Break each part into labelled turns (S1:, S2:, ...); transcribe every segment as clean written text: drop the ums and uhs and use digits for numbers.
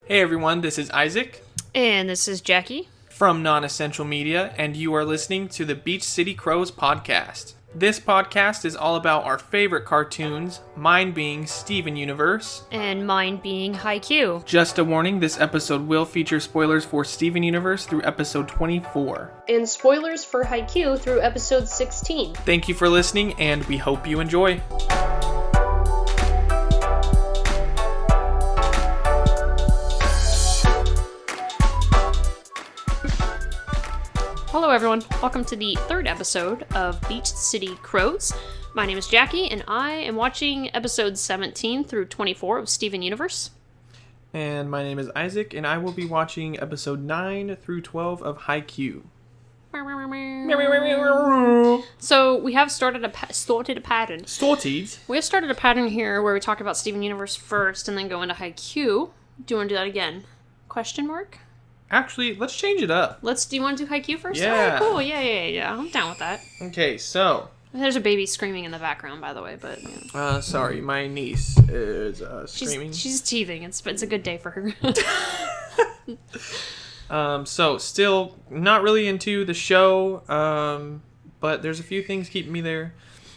S1: Hey everyone, this is Isaac
S2: And this is Jackie.
S1: from Nonessential Media, and you are listening to the Beach City CROWS podcast. This podcast is all about our favorite cartoons, mine being Steven Universe.
S2: And mine being Haikyuu.
S1: Just a warning, this episode will feature spoilers for Steven Universe through episode 24.
S2: And spoilers for Haikyuu through episode 16.
S1: Thank you for listening, and we hope you enjoy.
S2: Hello everyone, welcome to the third episode of Beach City CROWS. My name is Jackie, and I am watching episodes 17 through 24 of Steven Universe.
S1: And my name is Isaac, and I will be watching episode 9 through 12 of Haikyuu.
S2: So we have started a pattern.
S1: Sorted.
S2: We have started a pattern here where we talk about Steven Universe first and then go into Haikyuu. Do you want to do that again? Question mark?
S1: Actually, let's change it up.
S2: Do you want to do Haikyuu first?
S1: Yeah.
S2: Alright, cool. Yeah. I'm down with that.
S1: Okay, so...
S2: There's a baby screaming in the background, by the way, but... Yeah.
S1: Sorry, my niece is screaming.
S2: She's teething. It's a good day for her.
S1: So, still not really into the show, but there's a few things keeping me there.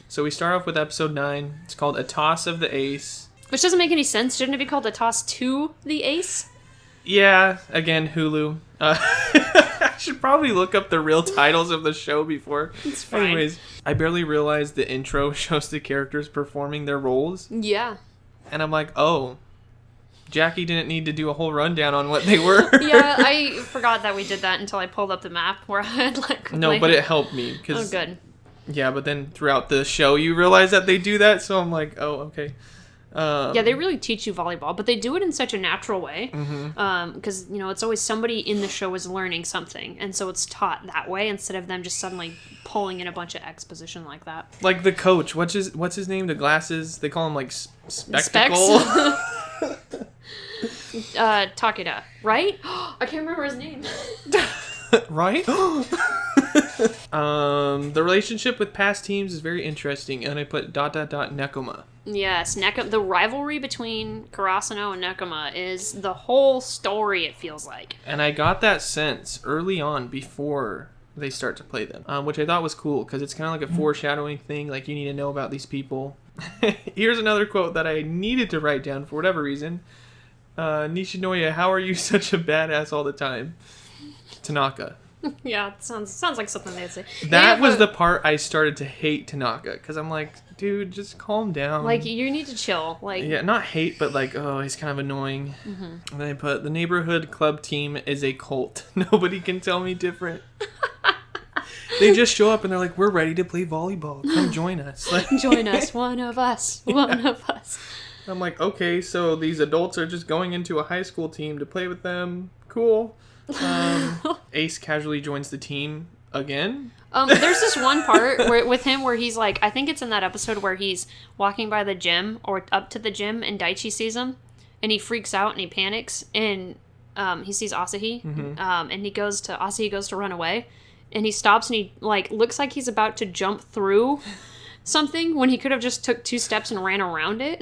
S1: So we start off with episode 9. It's called A Toss of the Ace.
S2: Which doesn't make any sense. Shouldn't it be called A Toss to the Ace?
S1: Yeah, again, Hulu. I should probably look up the real titles of the show before.
S2: It's fine.
S1: Anyways, I barely realized the intro shows the characters performing their roles.
S2: Yeah.
S1: And I'm like, oh, Jackie didn't need to do a whole rundown on what they were.
S2: Yeah, I forgot that we did that until I pulled up the map where I had
S1: No, but it helped me.
S2: Oh, good.
S1: Yeah, but then throughout the show, you realize that they do that, so I'm like, oh, okay.
S2: Yeah, they really teach you volleyball, but they do it in such a natural way. Because, it's always somebody in the show is learning something, and so it's taught that way instead of them just suddenly pulling in a bunch of exposition like that.
S1: Like the coach, what's his name? The glasses, they call him like Spectacle.
S2: Takeda, right? I can't remember his name.
S1: Right? The relationship with past teams is very interesting, and I put ... Nekoma.
S2: Yes, the rivalry between Karasuno and Nekoma is the whole story, it feels like.
S1: And I got that sense early on before they start to play them, which I thought was cool, because it's kind of like a foreshadowing thing, like you need to know about these people. Here's another quote that I needed to write down for whatever reason. Nishinoya, how are you such a badass all the time? Tanaka.
S2: Yeah, it sounds like something they'd say.
S1: That was the part I started to hate Tanaka, because I'm like, dude, just calm down.
S2: Like, you need to chill.
S1: Yeah, not hate, but like, oh, he's kind of annoying. And then I put, the neighborhood club team is a cult. Nobody can tell me different. They just show up and they're like, we're ready to play volleyball. Come join us. Like,
S2: join us, one of us, one of us.
S1: I'm like, okay, so these adults are just going into a high school team to play with them. Cool. Ace casually joins the team again.
S2: There's this one part with him where he's like, I think it's in that episode where he's walking by the gym or up to the gym and Daichi sees him and he freaks out and he panics and he sees Asahi and Asahi goes to run away and he stops and he looks like he's about to jump through something when he could have just took 2 steps and ran around it.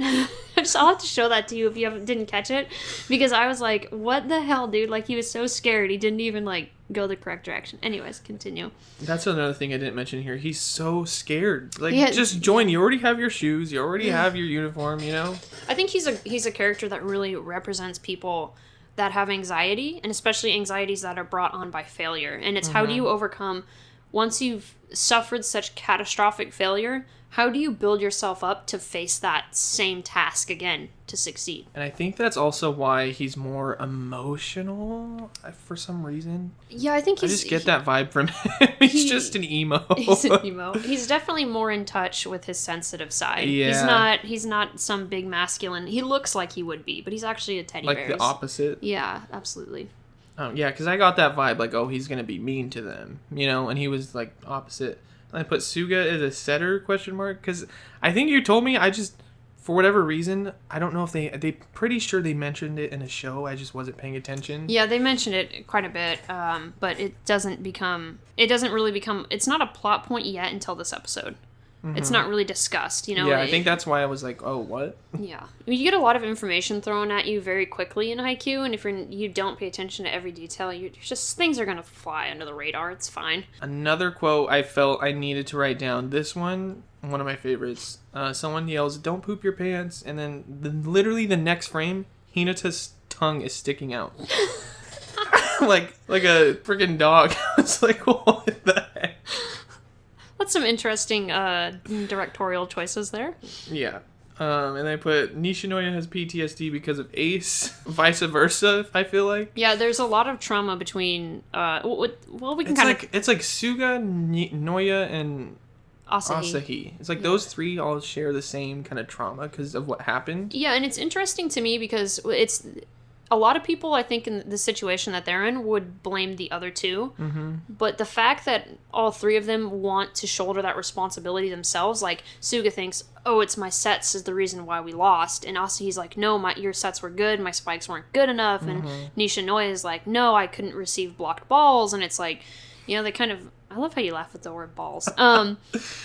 S2: I'll have to show that to you if you didn't catch it, because I was like, what the hell, dude? Like, he was so scared he didn't even go the correct direction. Anyways, continue.
S1: That's another thing I didn't mention here. He's so scared. Just join. You already have your shoes, you already have your uniform, I
S2: think he's a character that really represents people that have anxiety, and especially anxieties that are brought on by failure. And it's how do you overcome, once you've suffered such catastrophic failure, how do you build yourself up to face that same task again to succeed?
S1: And I think that's also why he's more emotional for some reason.
S2: Yeah, I think
S1: I just get that vibe from him. He's just an emo.
S2: He's an emo. He's definitely more in touch with his sensitive side.
S1: Yeah.
S2: He's not some big masculine. He looks like he would be, but he's actually a teddy bear.
S1: Like the opposite?
S2: Yeah, absolutely.
S1: Yeah, because I got that vibe, like, oh, he's going to be mean to them, and he was, like, opposite. And I put Suga as a setter, because I think you told me, for whatever reason, I don't know if they pretty sure they mentioned it in a show, I just wasn't paying attention.
S2: Yeah, they mentioned it quite a bit, but it doesn't really become, it's not a plot point yet until this episode. It's not really discussed, you know?
S1: Yeah, I think that's why I was like, oh, what?
S2: Yeah. I mean, you get a lot of information thrown at you very quickly in Haikyuu, and if you don't pay attention to every detail, things are going to fly under the radar. It's fine.
S1: Another quote I felt I needed to write down. This one of my favorites. Someone yells, "Don't poop your pants," and then literally the next frame, Hinata's tongue is sticking out. like a freaking dog. I was like, what the heck?
S2: That's some interesting directorial choices there.
S1: Yeah. And I put Nishinoya has PTSD because of Ace, vice versa, I feel like.
S2: Yeah, there's a lot of trauma between we can
S1: it's like Suga, Noya, and Asahi. It's like those three all share the same kind of trauma because of what happened.
S2: Yeah, and it's interesting to me because it's a lot of people, I think, in the situation that they're in would blame the other two. Mm-hmm. But the fact that all three of them want to shoulder that responsibility themselves, like Suga thinks, oh, it's my sets is the reason why we lost. And Asahi's like, no, your sets were good. My spikes weren't good enough. Mm-hmm. And Nishinoya is like, no, I couldn't receive blocked balls. And it's like, you know, they kind of... I love how you laugh at the word balls. But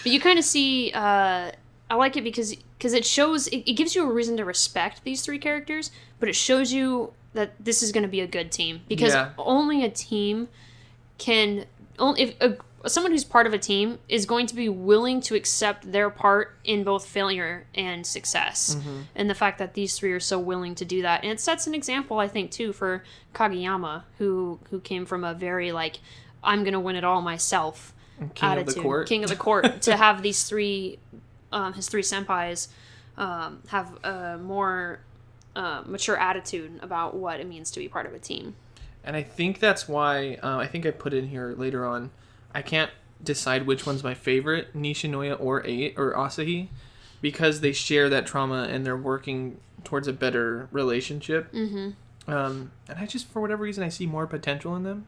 S2: you kind of see... I like it because it shows... It gives you a reason to respect these three characters, but it shows you that this is going to be a good team. Because only a team can... someone who's part of a team is going to be willing to accept their part in both failure and success. Mm-hmm. And the fact that these three are so willing to do that. And it sets an example, I think, too, for Kageyama, who came from a very, like... I'm going to win it all myself attitude. King of the court. To have these three, his three senpais, have a more mature attitude about what it means to be part of a team.
S1: And I think that's why, I think I put in here later on, I can't decide which one's my favorite, Nishinoya or Asahi, because they share that trauma and they're working towards a better relationship. Mm-hmm. And I just, for whatever reason, I see more potential in them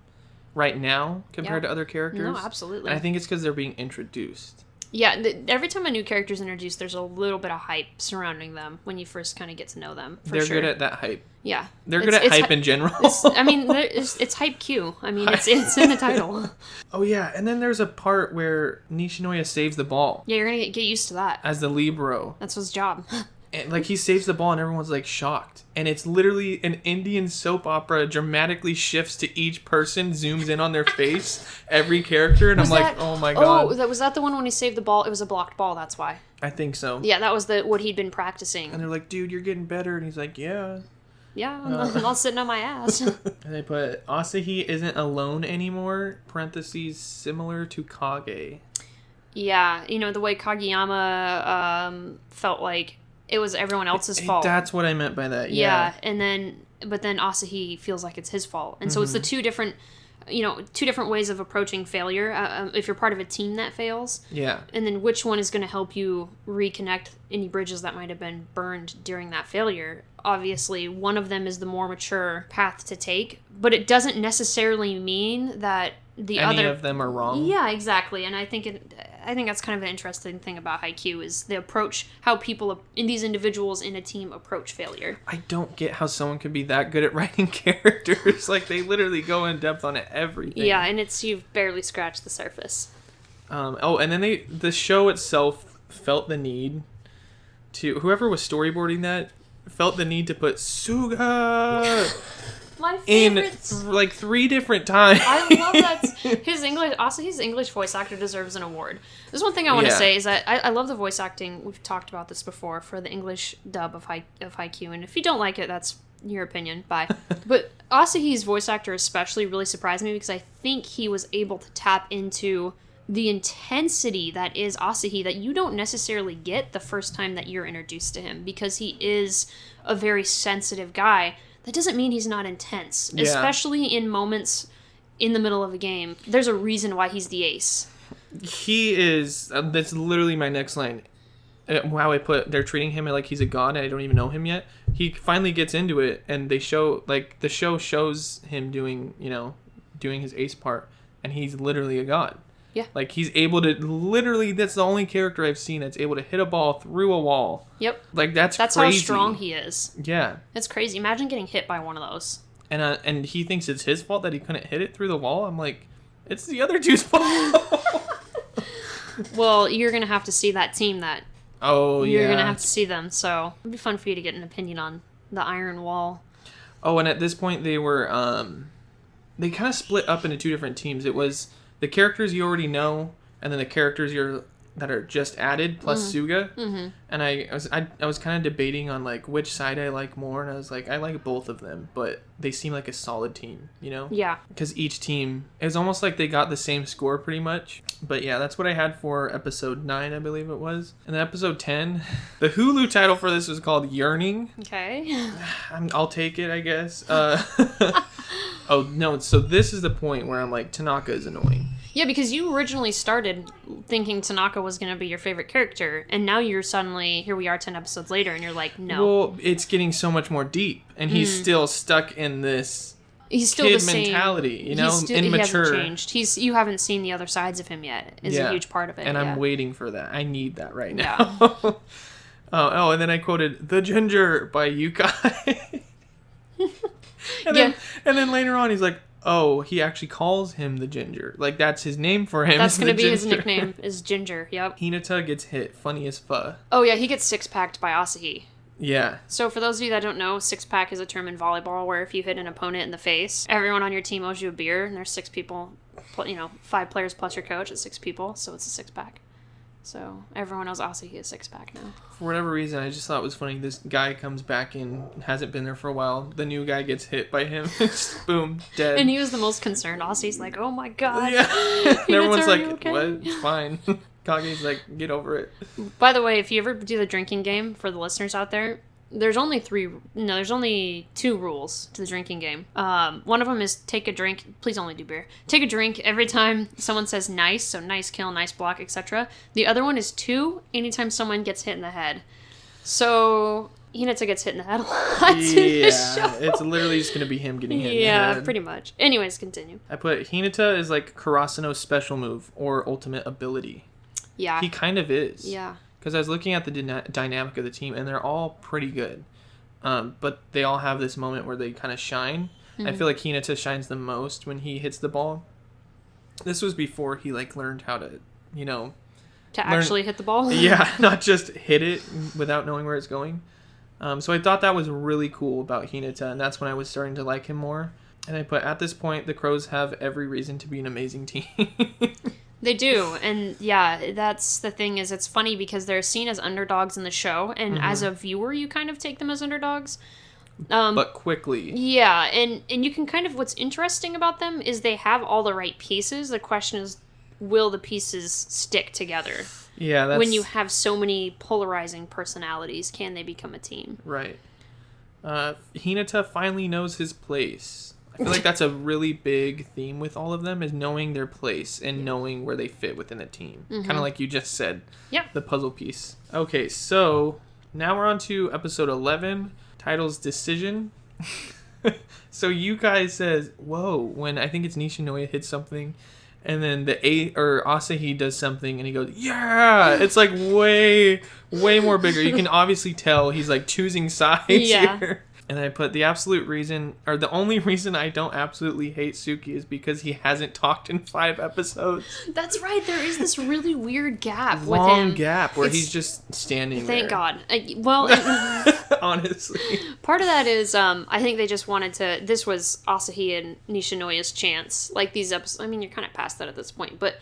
S1: right now compared to other characters.
S2: No, absolutely.
S1: And I think it's because they're being introduced.
S2: Yeah, every time a new character is introduced, there's a little bit of hype surrounding them when you first kind of get to know them.
S1: They're good at that hype.
S2: Yeah.
S1: They're good at hype in general.
S2: It's hype Q. I mean, it's in the title.
S1: Oh, yeah. And then there's a part where Nishinoya saves the ball.
S2: Yeah, you're going to get used to that.
S1: As the libero.
S2: That's his job.
S1: And, like, he saves the ball and everyone's, like, shocked. And it's literally an Indian soap opera, dramatically shifts to each person, zooms in on their face, every character, and I'm like, oh my god.
S2: Oh, was that the one when he saved the ball? It was a blocked ball, that's why.
S1: I think so.
S2: Yeah, that was what he'd been practicing.
S1: And they're like, dude, you're getting better. And he's like, yeah.
S2: Yeah, I'm not sitting on my ass.
S1: And they put, Asahi isn't alone anymore, parentheses, similar to Kage.
S2: Yeah, you know, the way Kageyama felt like it was everyone else's fault.
S1: That's what I meant by that,
S2: yeah. But then Asahi feels like it's his fault. And so it's the two different ways of approaching failure. If you're part of a team that fails.
S1: Yeah.
S2: And then which one is going to help you reconnect any bridges that might have been burned during that failure. Obviously, one of them is the more mature path to take, but it doesn't necessarily mean that any
S1: of them are wrong.
S2: Yeah, exactly. And I think that's kind of an interesting thing about Haikyuu is the approach, how people in these individuals in a team approach failure.
S1: I don't get how someone could be that good at writing characters. Like, they literally go in depth on everything.
S2: Yeah, and you've barely scratched the surface.
S1: And then the show itself felt the need to, whoever was storyboarding that felt the need to put Suga
S2: my favorites.
S1: In like 3 different times.
S2: I love that. His English voice actor deserves an award. There's one thing I want to say is that I love the voice acting. We've talked about this before for the English dub of Haikyuu, and if you don't like it, that's your opinion. Bye. But Asahi's voice actor especially really surprised me because I think he was able to tap into the intensity that is Asahi that you don't necessarily get the first time that you're introduced to him because he is a very sensitive guy. That doesn't mean he's not intense, especially in moments in the middle of a game. There's a reason why he's the ace.
S1: He is, that's literally my next line. Wow, they're treating him like he's a god and I don't even know him yet. He finally gets into it and the show shows him doing his ace part and he's literally a god.
S2: Yeah.
S1: Like, he's able to, literally, that's the only character I've seen that's able to hit a ball through a wall.
S2: Yep.
S1: Like, that's crazy.
S2: How strong he is.
S1: Yeah.
S2: That's crazy. Imagine getting hit by one of those.
S1: And he thinks it's his fault that he couldn't hit it through the wall. I'm like, it's the other dude's fault.
S2: Well, you're going to have to see that team that
S1: Oh, yeah.
S2: you're going to have to see them. So it'd be fun for you to get an opinion on the Iron Wall.
S1: Oh, and at this point they were they kind of split up into two different teams. It was the characters you already know, and then the characters that are just added plus Suga. Mm-hmm. And I was kind of debating on like which side I like more, and I was like, I like both of them, but they seem like a solid team, you know?
S2: Yeah.
S1: Because each team, it's almost like they got the same score pretty much. But yeah, that's what I had for episode 9, I believe it was. And then episode 10, the Hulu title for this was called Yearning.
S2: Okay.
S1: I'll take it, I guess. Oh, no, so this is the point where I'm like, Tanaka is annoying.
S2: Yeah, because you originally started thinking Tanaka was going to be your favorite character, and now you're suddenly, here we are 10 episodes later, and you're like, no.
S1: Well, it's getting so much more deep, and he's still stuck in this kid mentality, you know, immature.
S2: He hasn't changed. You haven't seen the other sides of him yet, is a huge part of it.
S1: And I'm waiting for that. I need that right now. Yeah. And then I quoted The Ginger by Yukai. And then later on, he's like, oh, he actually calls him the Ginger. Like, that's his name for him.
S2: That's going to be his nickname, is Ginger. Yep.
S1: Hinata gets hit. Funny as fuck.
S2: Oh, yeah, he gets six-packed by Asahi.
S1: Yeah.
S2: So for those of you that don't know, six-pack is a term in volleyball where if you hit an opponent in the face, everyone on your team owes you a beer, and there's 6 people, 5 players plus your coach, it's 6 people, so it's a six-pack. So everyone knows Asahi is six-pack now.
S1: For whatever reason, I just thought it was funny. This guy comes back in, hasn't been there for a while. The new guy gets hit by him. Just boom, dead.
S2: And he was the most concerned. Asahi's like, oh my god.
S1: Yeah. And everyone's like,
S2: okay?
S1: what? It's fine. Kage's like, get over it.
S2: By the way, if you ever do the drinking game, for the listeners out there, there's only 2 rules to the drinking game. One of them is take a drink. Please only do beer. Take a drink every time someone says nice, so nice kill, nice block, etc. The other one is 2 anytime someone gets hit in the head. So Hinata gets hit in the head a lot in this show.
S1: It's literally just gonna be him getting hit in the head.
S2: Yeah, pretty much. Anyways, continue.
S1: I put Hinata is like Karasuno's special move or ultimate ability.
S2: Yeah.
S1: He kind of is.
S2: Yeah.
S1: Because I was looking at the dynamic of the team, and they're all pretty good. But they all have this moment where they kind of shine. Mm-hmm. I feel like Hinata shines the most when he hits the ball. This was before he, learned how to,
S2: actually hit the ball?
S1: Yeah, not just hit it without knowing where it's going. So I thought that was really cool about Hinata, and that's when I was starting to like him more. And I put, at this point, the CROWS have every reason to be an amazing team.
S2: They do, and yeah, that's the thing is it's funny because they're seen as underdogs in the show, and as a viewer, you kind of take them as underdogs.
S1: But quickly.
S2: Yeah, and you can kind of, what's interesting about them is they have all the right pieces. The question is, will the pieces stick together?
S1: Yeah, that's...
S2: When you have so many polarizing personalities, can they become a team?
S1: Right. Hinata finally knows his place. I feel like that's a really big theme with all of them, is knowing their place and knowing where they fit within a team. Mm-hmm. Kind of like you just said.
S2: Yeah.
S1: The puzzle piece. Okay, so now we're on to episode 11, title's Decision. So Yukai says, whoa, when I think it's Nishinoya hits something, and then Asahi does something, and he goes, yeah! It's like way more bigger. You can obviously tell he's choosing sides here. And I put the only reason I don't absolutely hate Suki is because he hasn't talked in 5 episodes.
S2: That's right. There is this really weird gap with him.
S1: Long gap where he's just standing there.
S2: Thank God.
S1: Honestly.
S2: Part of that is, I think they just wanted to, this was Asahi and Nishinoya's chance. These episodes, you're kind of past that at this point, but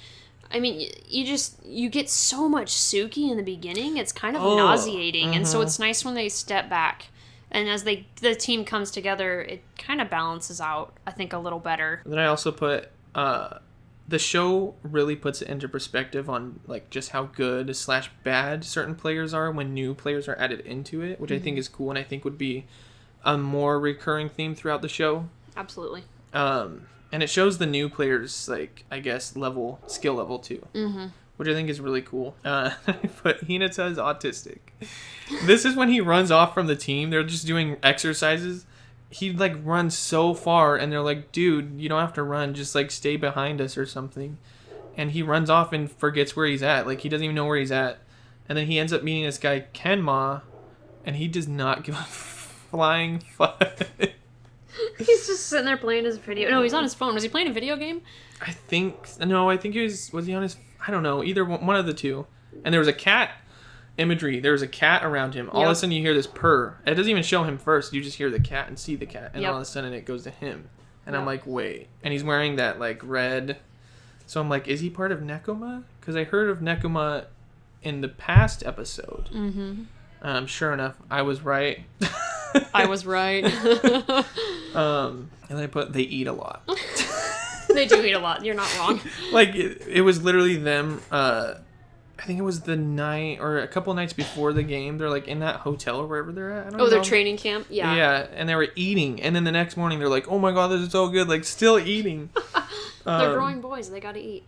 S2: you get so much Suki in the beginning, it's kind of nauseating, and so it's nice when they step back. And as the team comes together, it kind of balances out, I think, a little better.
S1: Then I also put, the show really puts it into perspective on, just how good / bad certain players are when new players are added into it, which I think is cool and I think would be a more recurring theme throughout the show.
S2: Absolutely.
S1: And it shows the new players, skill level too. Mm-hmm. Which I think is really cool. But Hinata is autistic. This is when he runs off from the team. They're just doing exercises. He, runs so far, and they're like, dude, you don't have to run. Just, stay behind us or something. And he runs off and forgets where he's at. He doesn't even know where he's at. And then he ends up meeting this guy, Kenma, and he does not give a flying fuck.
S2: He's just sitting there playing his video. No, he's on his phone. Was he playing a video game?
S1: I think he on his, I don't know, either one of the two. And there was a cat imagery. There was a cat around him. All of a sudden you hear this purr. It doesn't even show him first. You just hear the cat and see the cat. And all of a sudden it goes to him. And I'm like, wait. And he's wearing that like red. So I'm like, is he part of Nekoma? Because I heard of Nekoma in the past episode. Mm-hmm. Sure enough, I was right.
S2: I was right.
S1: And I put, they eat a lot.
S2: They do eat a lot. You're not wrong.
S1: Like, it was literally them, I think it was the night, or a couple nights before the game, they're like in that hotel or wherever they're at. I don't know.
S2: Their training camp? Yeah.
S1: Yeah, and they were eating. And then the next morning, they're like, oh my god, this is so good. Like, still eating.
S2: They're growing boys. They gotta eat.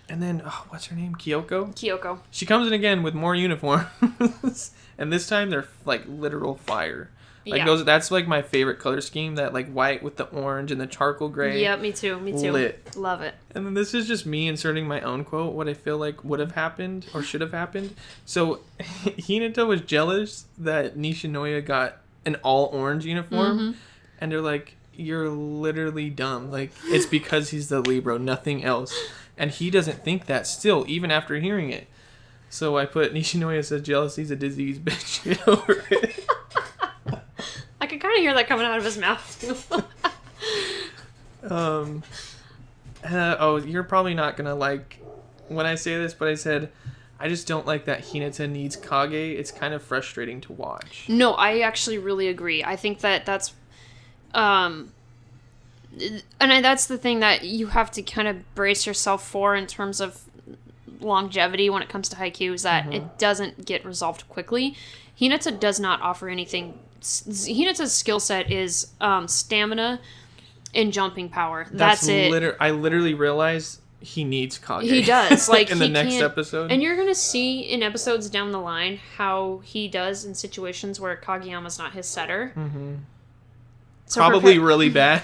S2: And
S1: then, what's her name? Kyoko?
S2: Kyoko.
S1: She comes in again with more uniforms. And this time, they're like literal fire. Like that's like my favorite color scheme, that like white with the orange and the charcoal gray.
S2: Yeah, me too.
S1: Lit.
S2: Love it.
S1: And then this is just me inserting my own quote, what I feel like would have happened or should have happened. So Hinata was jealous that Nishinoya got an all orange uniform. Mm-hmm. And they're like, you're literally dumb. Like, it's because he's the Libro, nothing else. And he doesn't think that still, even after hearing it. So I put, Nishinoya says jealousy's a disease, bitch. Get over it.
S2: I could kind of hear that coming out of his mouth,
S1: too. You're probably not going to like when I say this, but I said, I just don't like that Hinata needs Kage. It's kind of frustrating to watch.
S2: No, I actually really agree. I think that's... that's the thing that you have to kind of brace yourself for in terms of longevity when it comes to Haikyuu, is that it doesn't get resolved quickly. Hinata does not offer anything. Hinata's skill set is stamina and jumping power. That's it.
S1: I literally realized he needs Kage.
S2: He does. Like,
S1: in the next episode.
S2: And you're going to see in episodes down the line how he does in situations where Kageyama's not his setter. Mm-hmm. So
S1: probably really bad.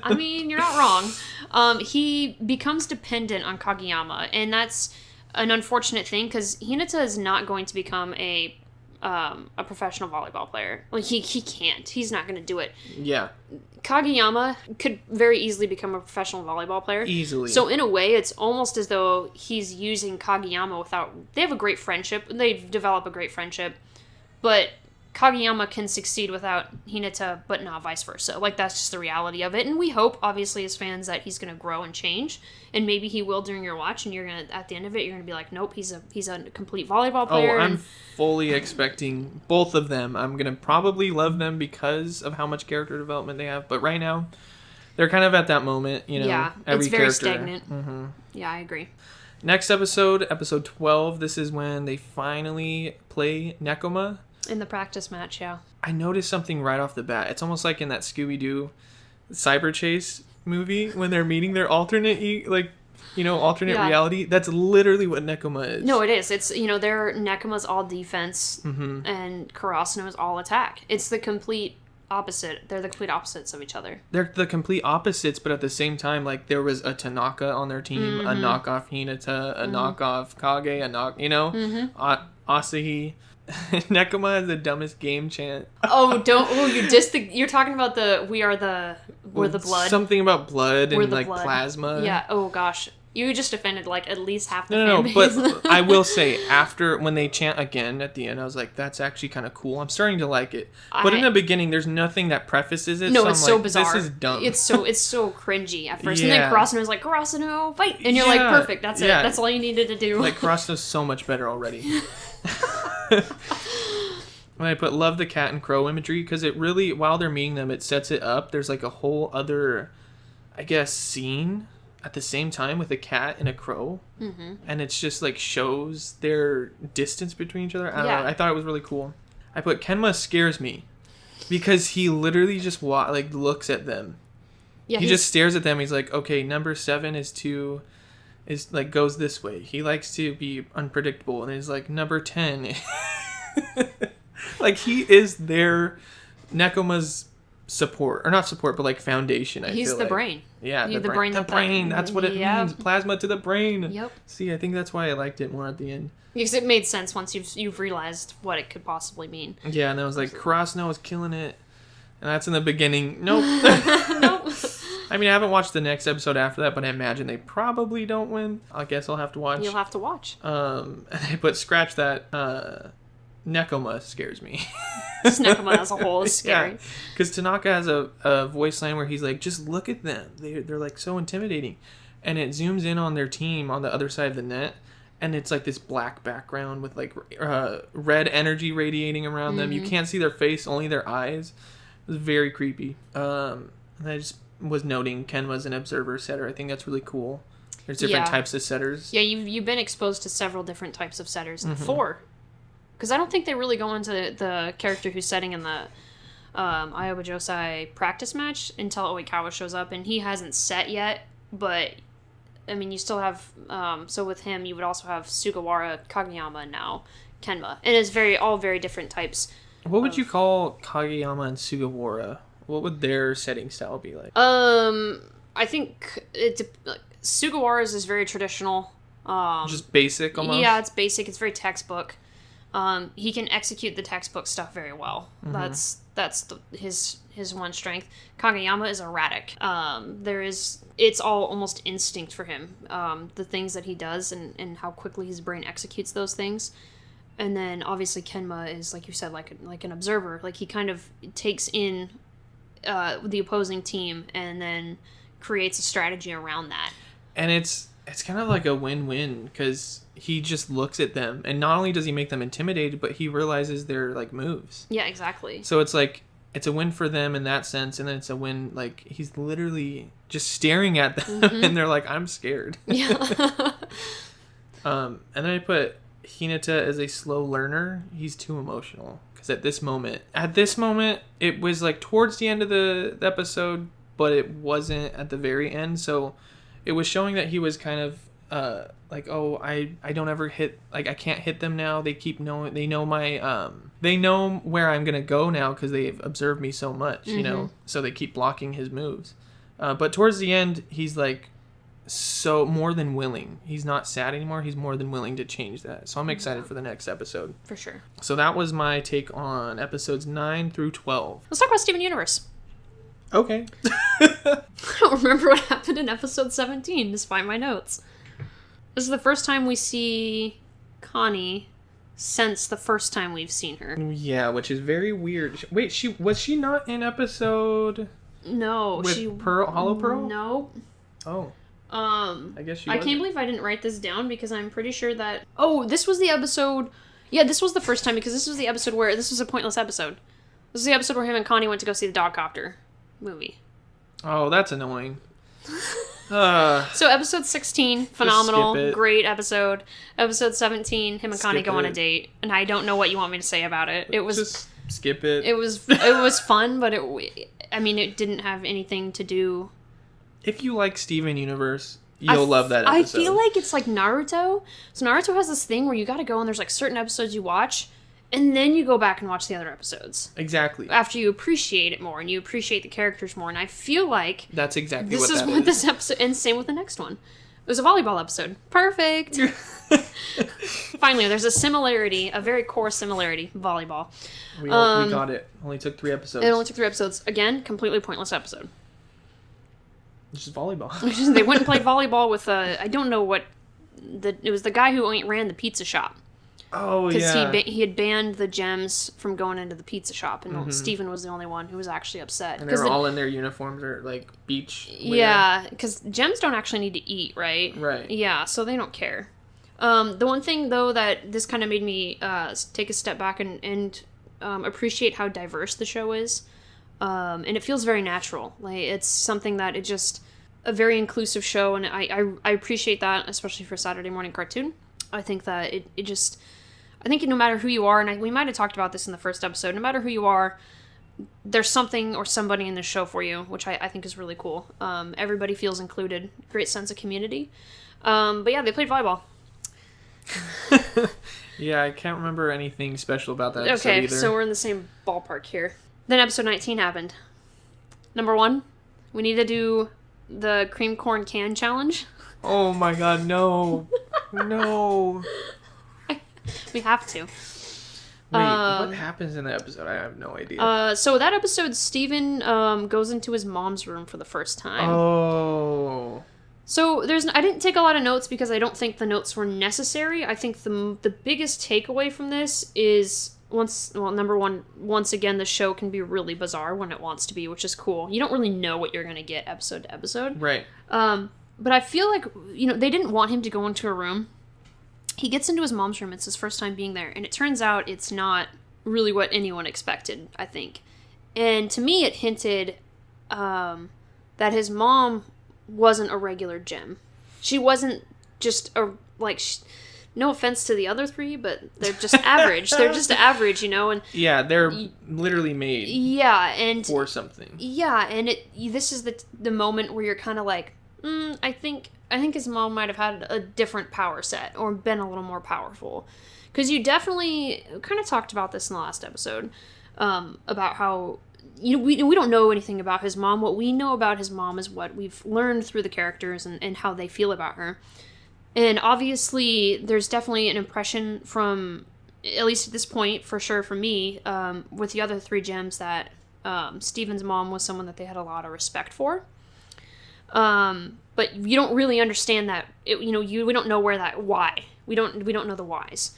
S2: I mean, you're not wrong. He becomes dependent on Kageyama, and that's an unfortunate thing because Hinata is not going to become a professional volleyball player. Like, he can't. He's not going to do it. Yeah. Kageyama could very easily become a professional volleyball player.
S1: Easily.
S2: So in a way, it's almost as though he's using Kageyama without... They have a great friendship. They develop a great friendship. But Kageyama can succeed without Hinata, but not vice versa. Like, that's just the reality of it. And we hope, obviously, as fans, that he's going to grow and change. And maybe he will during your watch, and you're going to, at the end of it, you're going to be like, nope, he's a complete volleyball player.
S1: Oh, I'm fully expecting both of them. I'm going to probably love them because of how much character development they have. But right now, they're kind of at that moment, you know.
S2: Yeah,
S1: every
S2: it's very
S1: character.
S2: stagnant.
S1: Mm-hmm.
S2: Yeah, I agree.
S1: Next episode 12, this is when they finally play Nekoma.
S2: In the practice match, yeah.
S1: I noticed something right off the bat. It's almost like in that Scooby-Doo Cyber Chase movie when they're meeting their alternate reality. That's literally what Nekoma is.
S2: No, it is. It's, their Nekoma's all defense and Karasuno's all attack. It's the complete opposite. They're the complete opposites of each other.
S1: They're the complete opposites, but at the same time, like, there was a Tanaka on their team, a knockoff Hinata, a knockoff Kage, Asahi. Nekoma has the dumbest game chant.
S2: You're talking about we're the blood.
S1: Something about blood and like
S2: blood.
S1: Plasma.
S2: Yeah. Oh gosh. You just offended like at least half the
S1: fan
S2: base.
S1: But I will say, after when they chant again at the end, I was like, that's actually kind of cool. I'm starting to like it. But in the beginning, there's nothing that prefaces it.
S2: No,
S1: so
S2: it's
S1: I'm
S2: so
S1: like,
S2: bizarre.
S1: This is dumb.
S2: It's so cringy at first. Yeah. And then Karasuno's like, Karasuno, fight! And you're like, perfect, that's it. That's all you needed to do.
S1: Like, Karasuno's so much better already. When I put love the cat and crow imagery, because it really, while they're meeting them, it sets it up. There's like a whole other, I guess, scene at the same time with a cat and a crow. Mm-hmm. And it's just like shows their distance between each other. I don't know. I thought it was really cool. I put Kenma scares me because he literally just looks at them. Yeah, he just stares at them. He's like, okay, number 7 is like goes this way. He likes to be unpredictable. And he's like, number 10. Like, he is their Nekoma's support, or not support, but like foundation.
S2: He's the brain.
S1: Yeah, the brain. The brain. That's what it means. Plasma to the brain.
S2: Yep.
S1: See, I think that's why I liked it more at the end.
S2: Because it made sense once you've realized what it could possibly mean.
S1: Yeah, and I was like, Karasuno is killing it. And that's in the beginning. Nope.
S2: Nope.
S1: I mean, I haven't watched the next episode after that, but I imagine they probably don't win. I guess I'll have to watch.
S2: You'll have to watch.
S1: But scratch that. Nekoma scares me.
S2: Just Nekoma as a whole is scary.
S1: Because Tanaka has a voice line where he's like, just look at them. They're like so intimidating. And it zooms in on their team on the other side of the net. And it's like this black background with like red energy radiating around them. You can't see their face, only their eyes. It was very creepy. And I just was noting Ken was an observer setter. I think that's really cool. There's different types of setters.
S2: Yeah, you've been exposed to several different types of setters. 4. Because I don't think they really go into the character who's setting in the Iowa Josai practice match until Oikawa shows up. And he hasn't set yet, but... I mean, you still have, so with him, you would also have Sugawara, Kageyama, and now Kenma. And it's all very different types.
S1: What would you call Kageyama and Sugawara? What would their setting style be like?
S2: I think Sugawara's is very traditional.
S1: Just basic almost?
S2: Yeah, it's basic. It's very textbook. He can execute the textbook stuff very well. That's his one strength. Kageyama is erratic. It's all almost instinct for him. The things that he does and how quickly his brain executes those things. And then obviously Kenma is, like you said, like an observer. Like he kind of takes in the opposing team and then creates a strategy around that.
S1: And it's kind of like a win-win because he just looks at them and not only does he make them intimidated, but he realizes their like moves.
S2: Yeah, exactly.
S1: So it's like it's a win for them in that sense, and then it's a win like he's literally just staring at them and they're like, I'm scared.
S2: Yeah.
S1: And then I put Hinata as a slow learner. He's too emotional because at this moment it was like towards the end of the episode, but it wasn't at the very end. So it was showing that he was kind of like, oh, I don't ever hit, like I can't hit them now. They keep knowing, they know my they know where I'm gonna go now because they've observed me so much, you know. So they keep blocking his moves. But towards the end, he's like so more than willing. He's not sad anymore. He's more than willing to change that. So I'm excited for the next episode.
S2: For sure.
S1: So that was my take on episodes 9 through 12.
S2: Let's talk about Steven Universe.
S1: Okay.
S2: I don't remember what happened in episode 17, despite my notes. This is the first time we see Connie since the first time we've seen her.
S1: Yeah, which is very weird. Wait, was she not in episode?
S2: No,
S1: with Hollow Pearl?
S2: No.
S1: Oh. I guess she
S2: I can't believe I didn't write this down because I'm pretty sure that... Oh, this was the episode... Yeah, this was the first time because this was the episode where... This was a pointless episode. This was the episode where him and Connie went to go see the Dogcopter movie.
S1: Oh, that's annoying.
S2: So episode 16, phenomenal, great episode. Episode 17, him and Connie go on a date, and I don't know what you want me to say about it. It was
S1: just skip it.
S2: It was fun, but it didn't have anything to do.
S1: If you like Steven Universe, you'll love that episode.
S2: I feel like it's like Naruto. So Naruto has this thing where you got to go and there's like certain episodes you watch. And then you go back and watch the other episodes.
S1: Exactly.
S2: After you appreciate it more and you appreciate the characters more. And I feel like...
S1: That's exactly what that is.
S2: This is what this episode... And same with the next one. It was a volleyball episode. Perfect! Finally, there's a similarity, a very core similarity. Volleyball.
S1: We got it. Only took 3 episodes.
S2: It only took 3 episodes. Again, completely pointless episode.
S1: It's just volleyball.
S2: They went and played volleyball with I don't know what... It was the guy who ran the pizza shop.
S1: Oh, yeah.
S2: Because he had banned the gems from going into the pizza shop, and Steven was the only one who was actually upset.
S1: And they were all in their uniforms or, like, beach wear.
S2: Yeah, because gems don't actually need to eat, right?
S1: Right.
S2: Yeah, so they don't care. The one thing, though, that this kind of made me take a step back and appreciate how diverse the show is. And it feels very natural. Like, it's something that it just... A very inclusive show, and I appreciate that, especially for a Saturday morning cartoon. I think that it just... I think no matter who you are, and we might have talked about this in the first episode, no matter who you are, there's something or somebody in this show for you, which I think is really cool. Everybody feels included. Great sense of community. But yeah, they played volleyball.
S1: Yeah, I can't remember anything special about that episode either.
S2: Okay, so we're in the same ballpark here. Then episode 19 happened. Number 1, we need to do the cream corn can challenge.
S1: Oh my god, no. No.
S2: We have to.
S1: Wait, what happens in the episode? I have no idea.
S2: So that episode, Steven goes into his mom's room for the first time.
S1: Oh.
S2: So I didn't take a lot of notes because I don't think the notes were necessary. I think the biggest takeaway from this is number one, once again, the show can be really bizarre when it wants to be, which is cool. You don't really know what you're going to get episode to episode.
S1: Right.
S2: But I feel like, they didn't want him to go into a room. He gets into his mom's room. It's his first time being there. And it turns out it's not really what anyone expected, I think. And to me, it hinted that his mom wasn't a regular gem. She wasn't just no offense to the other three, but they're just average. They're just average, and
S1: yeah, they're literally made.
S2: Yeah, and
S1: for something.
S2: Yeah, and this is the moment where you're kind of like, I think his mom might have had a different power set or been a little more powerful, because you definitely kind of talked about this in the last episode, about how. We don't know anything about his mom. What we know about his mom is what we've learned through the characters and how they feel about her. And obviously, there's definitely an impression from, at least at this point, for sure for me, with the other three gems, that Steven's mom was someone that they had a lot of respect for. But you don't really understand that. We don't know why. We don't know the whys.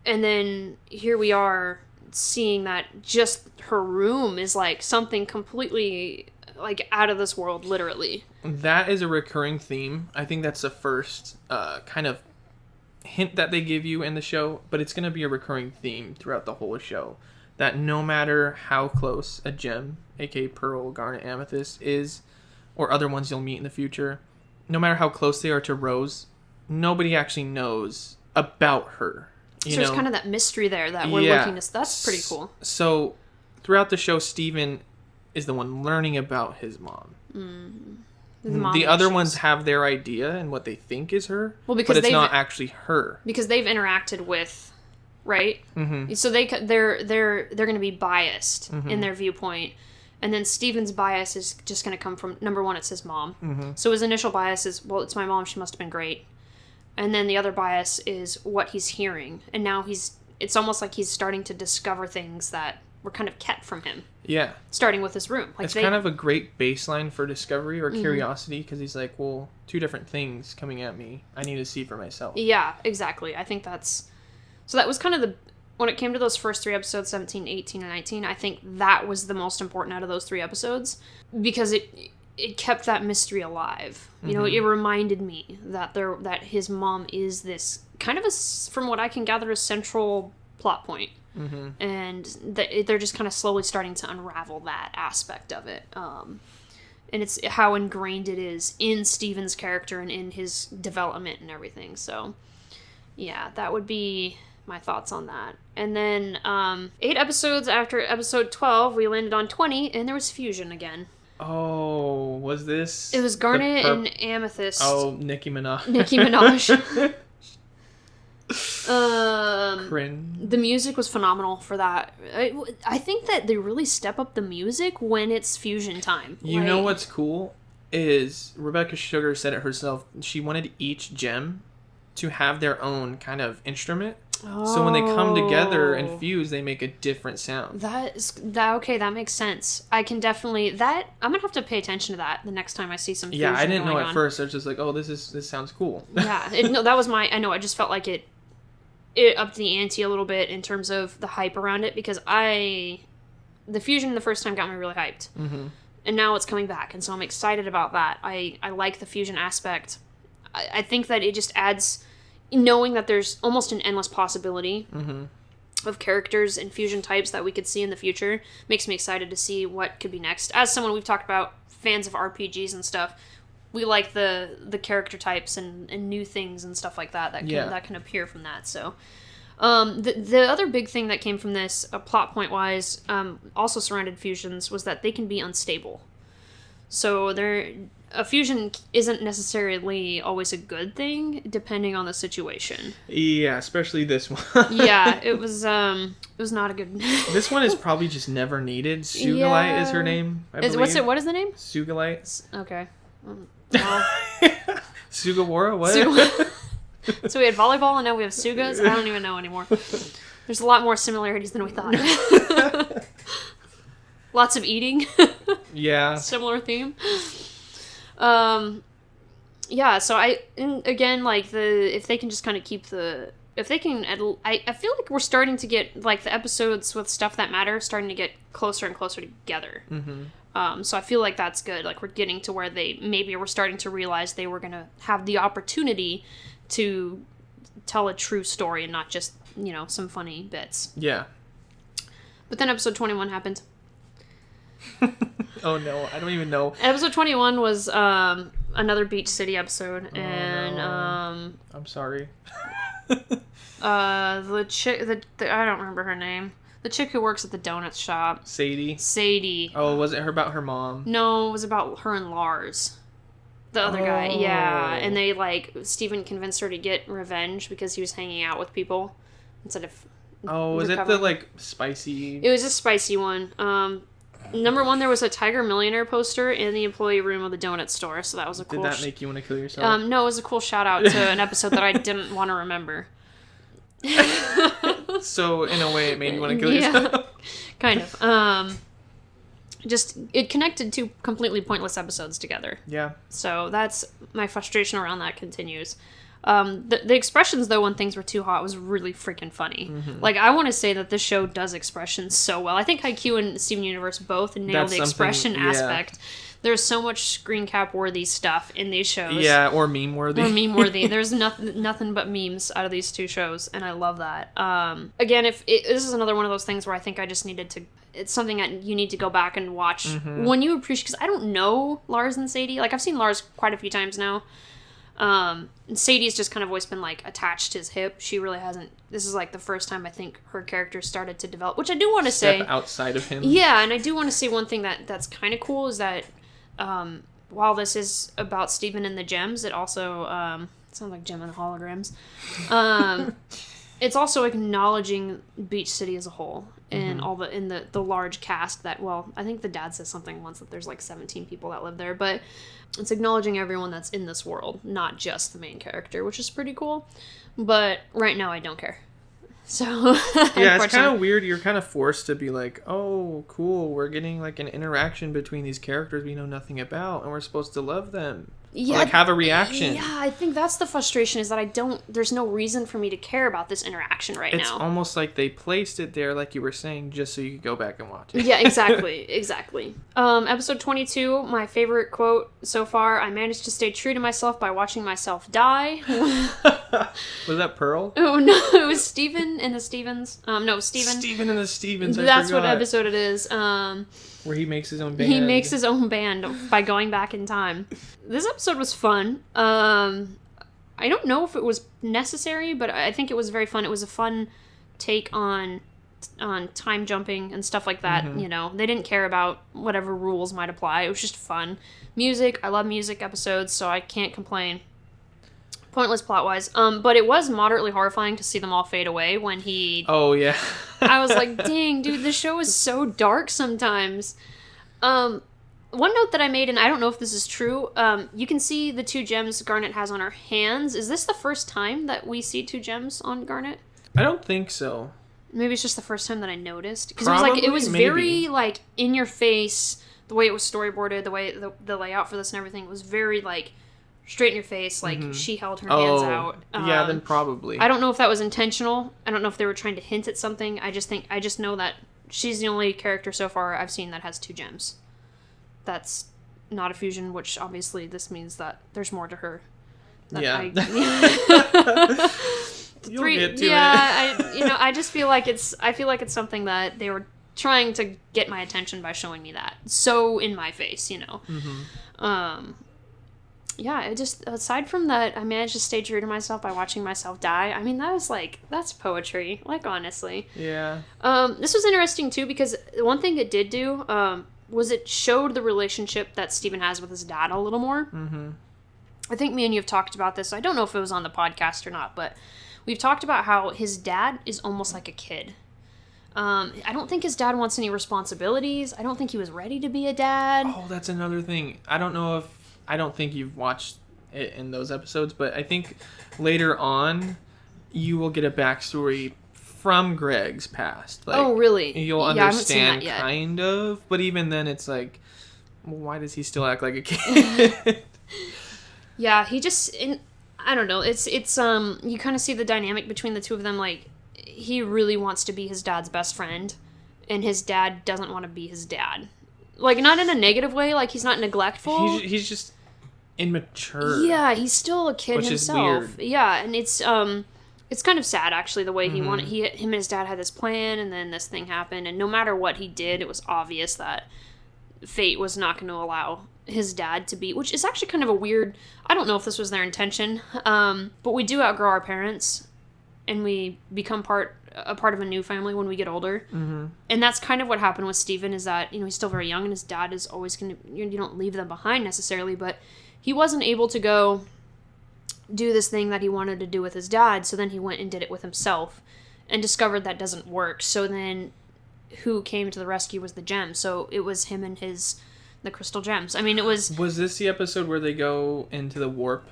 S2: And then here we are, seeing that just her room is like something completely like out of this world, literally.
S1: That is a recurring theme. I think that's the first kind of hint that they give you in the show, but it's going to be a recurring theme throughout the whole show, that no matter how close a gem, aka pearl, garnet, amethyst, is, or other ones you'll meet in the future, no matter how close they are to Rose, nobody actually knows about her.
S2: So there's kind of that mystery there that we're looking to... That's pretty cool.
S1: So throughout the show, Steven is the one learning about his mom. The other ones have their idea and what they think is her, but it's not actually her. Because
S2: they've interacted with, right? Mm-hmm. So they're going to be biased in their viewpoint. And then Steven's bias is just going to come from, number one, it's his mom. Mm-hmm. So his initial bias is, well, it's my mom, she must have been great. And then the other bias is what he's hearing. And now it's almost like he's starting to discover things that were kind of kept from him. Yeah. Starting with his room.
S1: It's kind of a great baseline for discovery or curiosity, because he's like, well, two different things coming at me. I need to see for myself.
S2: Yeah, exactly. I think that's... So that was kind of when it came to those first three episodes, 17, 18, and 19, I think that was the most important out of those three episodes, because it kept that mystery alive. It reminded me that his mom is this kind of from what I can gather, a central plot point. Mm-hmm. And they're just kind of slowly starting to unravel that aspect of it. And it's how ingrained it is in Steven's character and in his development and everything. So, yeah, that would be my thoughts on that. And then 8 episodes after episode 12, we landed on 20, and there was fusion again.
S1: Oh, was this?
S2: It was garnet and amethyst.
S1: Oh, Nicki Minaj.
S2: Nicki Minaj.
S1: Cringe.
S2: The music was phenomenal for that. I think that they really step up the music when it's fusion time.
S1: You know what's cool is Rebecca Sugar said it herself. She wanted each gem to have their own kind of instrument. Oh. So when they come together and fuse, they make a different sound.
S2: Okay, that makes sense. I can definitely... I'm going to have to pay attention to that the next time I see some fusion.
S1: Yeah, I didn't know at first. I was just like, oh, this sounds cool.
S2: Yeah, that was I know, I just felt like it upped the ante a little bit in terms of the hype around it, because the fusion the first time got me really hyped. Mm-hmm. And now it's coming back, and so I'm excited about that. I like the fusion aspect. I think that it just adds... Knowing that there's almost an endless possibility of characters and fusion types that we could see in the future makes me excited to see what could be next. As someone, we've talked about fans of RPGs and stuff, we like the character types and new things and stuff like that can appear from that. So the other big thing that came from this, plot point wise, also surrounded fusions, was that they can be unstable. So a fusion isn't necessarily always a good thing, depending on the situation.
S1: Yeah, especially this one.
S2: Yeah, it was not a good...
S1: This one is probably just never needed. Sugalite is her name, I believe.
S2: What is the name?
S1: Sugalite.
S2: Okay.
S1: Sugawara? What?
S2: So we had volleyball, and now we have Sugas? I don't even know anymore. There's a lot more similarities than we thought. Lots of eating.
S1: Yeah.
S2: Similar theme. Yeah, so again, like, if they can just kind of keep if they can, I feel like we're starting to get, like, the episodes with stuff that matter starting to get closer and closer together. Mm-hmm. So I feel like that's good. Like, we're getting to where maybe we're starting to realize they were going to have the opportunity to tell a true story and not just, some funny bits.
S1: Yeah.
S2: But then episode 21 happened.
S1: Oh no, I don't even know.
S2: Episode 21 was another Beach City episode, and
S1: no. I'm sorry.
S2: the chick, I don't remember her name. The chick who works at the donut shop.
S1: Sadie. Oh, was it about her mom?
S2: No, it was about her and Lars. The other guy, yeah. And they, Steven convinced her to get revenge because he was hanging out with people instead of
S1: was
S2: recovering.
S1: it the, spicy...
S2: It was a spicy one. Number one, there was a Tiger Millionaire poster in the employee room of the donut store, so that was a cool...
S1: Did that make you want to kill yourself?
S2: No, it was a cool shout-out to an episode that I didn't want to remember.
S1: So, in a way, it made you want to kill yourself?
S2: Kind of. It connected two completely pointless episodes together.
S1: Yeah.
S2: So that's my frustration around that continues. The expressions, though, when things were too hot was really freaking funny. Mm-hmm. Like, I want to say that this show does expressions so well. I think Haikyuu and Steven Universe both nailed the expression aspect. There's so much screen cap worthy stuff in these shows. Yeah,
S1: or meme worthy.
S2: There's nothing but memes out of these two shows, and I love that. Again, this is another one of those things where I think I just needed to. It's something that you need to go back and watch when you appreciate. Because I don't know Lars and Sadie. Like, I've seen Lars quite a few times now. And Sadie's just kind of always been, like, attached to his hip. She really hasn't. This is, like, the first time I think her character started to develop, which I do want to say.
S1: Step outside of him.
S2: Yeah, and I do want to say one thing that's kind of cool is that while this is about Steven and the gems, it also sounds like Gem and Holograms. It's also acknowledging Beach City as a whole and all the large cast that, well, I think the dad says something once that there's like 17 people that live there, but it's acknowledging everyone that's in this world, not just the main character, which is pretty cool. But right now I don't care. So
S1: yeah, it's kind of weird. You're kind of forced to be like, oh, cool, we're getting like an interaction between these characters we know nothing about, and we're supposed to love them. Yeah, or, like, have a reaction.
S2: Yeah, I think that's the frustration, is that there's no reason for me to care about this interaction now.
S1: It's almost like they placed it there, like you were saying, just so you could go back and watch it.
S2: Yeah, exactly. Episode 22, my favorite quote so far: I managed to stay true to myself by watching myself die.
S1: Was that Pearl?
S2: Oh, no, it was Steven and the Stevens. Steven.
S1: Steven and the Stevens,
S2: That's what episode it is.
S1: Where he makes his own band.
S2: He makes his own band by going back in time. This episode was fun. I don't know if it was necessary, but I think it was very fun. It was a fun take on time jumping and stuff like that. Mm-hmm. They didn't care about whatever rules might apply. It was just fun. Music, I love music episodes, so I can't complain. Pointless plot-wise. But it was moderately horrifying to see them all fade away when he...
S1: Oh, yeah.
S2: I was like, dang, dude, this show is so dark sometimes. One note that I made, and I don't know if this is true, you can see the 2 gems Garnet has on her hands. Is this the first time that we see 2 gems on Garnet?
S1: I don't think so.
S2: Maybe it's just the first time that I noticed. Because it was very, like, in your face, the way it was storyboarded, the way the layout for this and everything. It was very, like, straight in your face, like, she held her hands out.
S1: Yeah, then probably.
S2: I don't know if that was intentional. I don't know if they were trying to hint at something. I just know that she's the only character so far I've seen that has 2 gems. That's not a fusion, which obviously this means that there's more to her.
S1: Yeah. You'll get to it.
S2: I just feel like it's something that they were trying to get my attention by showing me that. So in my face, Mm-hmm. Yeah, it just, aside from that, I managed to stay true to myself by watching myself die. I mean, that's poetry, like, honestly.
S1: Yeah.
S2: This was interesting, too, because one thing it did do, was it showed the relationship that Steven has with his dad a little more. Mm-hmm. I think me and you have talked about this. I don't know if it was on the podcast or not, but we've talked about how his dad is almost like a kid. I don't think his dad wants any responsibilities. I don't think he was ready to be a dad.
S1: Oh, that's another thing. I don't think you've watched it in those episodes, but I think later on you will get a backstory from Greg's past. Like,
S2: oh, really?
S1: You'll
S2: Yeah, I haven't seen
S1: understand
S2: that yet.
S1: kind of, but even then it's like, well, why does he still act like a kid?
S2: Yeah, he just, I don't know. It's you kind of see the dynamic between the two of them. Like, he really wants to be his dad's best friend, and his dad doesn't want to be his dad. Like, not in a negative way. Like, he's not neglectful.
S1: He's just immature.
S2: Yeah, he's still a kid
S1: which
S2: himself.
S1: is weird.
S2: Yeah, and it's kind of sad actually the way he wanted. Him and his dad had this plan, and then this thing happened. And no matter what he did, it was obvious that fate was not going to allow his dad to be, which is actually kind of a weird. I don't know if this was their intention, but we do outgrow our parents, and we become a part of a new family when we get older. Mm-hmm. And that's kind of what happened with Steven, is that, he's still very young, and his dad is always going to, you don't leave them behind necessarily, but he wasn't able to go do this thing that he wanted to do with his dad, so then he went and did it with himself and discovered that doesn't work. So then who came to the rescue was the gem. So it was him and the crystal gems. I mean, it was...
S1: Was this the episode where they go into the warp